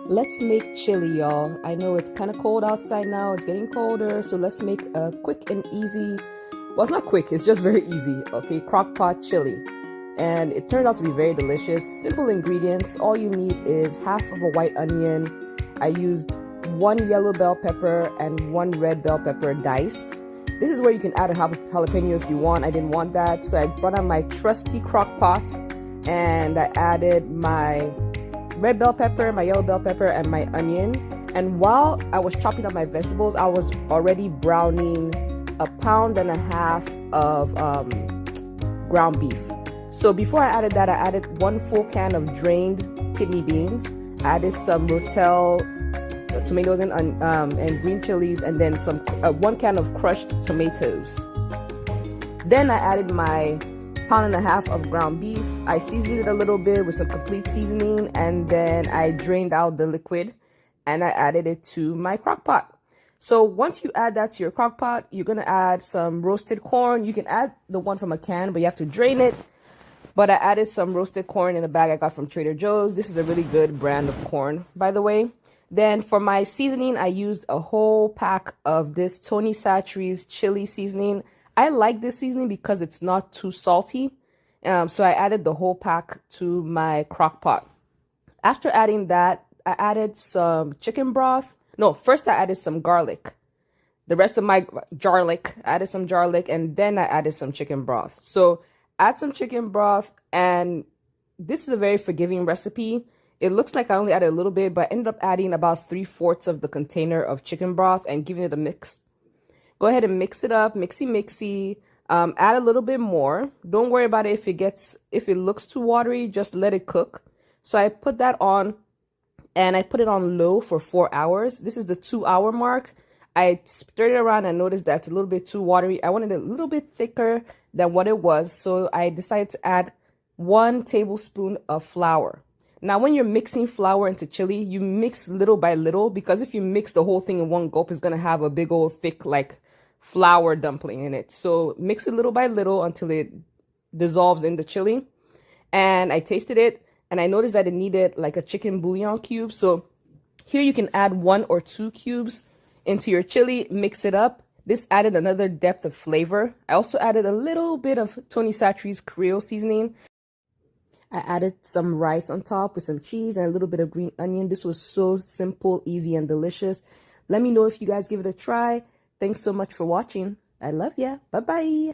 Let's make chili, y'all. I know it's kind of cold outside now. It's getting colder, so let's make a quick and easy. Well, it's not quick. It's just very easy. Okay, crock pot chili, and it turned out to be very delicious. Simple ingredients. All you need is half of a white onion. I used one yellow bell pepper and one red bell pepper diced. This is where you can add a half of jalapeno if you want. I didn't want that, so I brought out my trusty crock pot and I added my red bell pepper, my yellow bell pepper, and my onion. And while I was chopping up my vegetables, I was already browning 1.5 pounds of ground beef. So before I added that, I added 1 full can of drained kidney beans. I added some rotel tomatoes and green chilies, and then some 1 can of crushed tomatoes. Then I added my 1.5 pounds of ground beef. I seasoned it a little bit with some complete seasoning, and then I drained out the liquid and I added it to my crock pot. So once you add that to your crock pot, you're gonna add some roasted corn. You can add the one from a can, but you have to drain it. But I added some roasted corn in a bag I got from Trader Joe's. This is a really good brand of corn, by the way. Then for my seasoning, I used a whole pack of this Tony Chachere's chili seasoning. I like this seasoning because it's not too salty. So I added the whole pack to my crock pot. After adding that, I added some chicken broth. No, first I added some garlic. The rest of my garlic, I added some garlic, and then I added some chicken broth. So add some chicken broth, and this is a very forgiving recipe. It looks like I only added a little bit, but I ended up adding about 3/4 of the container of chicken broth and giving it a mix. Go ahead and mix it up, mixy. Add a little bit more. Don't worry about it if it looks too watery, just let it cook. So I put that on, and I put it on low for 4 hours. This is the 2-hour mark. I stirred it around and noticed that it's a little bit too watery. I wanted it a little bit thicker than what it was, so I decided to add 1 tablespoon of flour. Now, when you're mixing flour into chili, you mix little by little, because if you mix the whole thing in one gulp, it's going to have a big old thick like flour dumpling in it. So mix it little by little until it dissolves in the chili. And I tasted it, and I noticed that it needed like a chicken bouillon cube. So here you can add 1 or 2 cubes into your chili, mix it up. This added another depth of flavor. I also added a little bit of Tony Chachere's Creole seasoning. I added some rice on top with some cheese and a little bit of green onion. This was so simple, easy, and delicious. Let me know if you guys give it a try. Thanks so much for watching. I love ya. Bye-bye.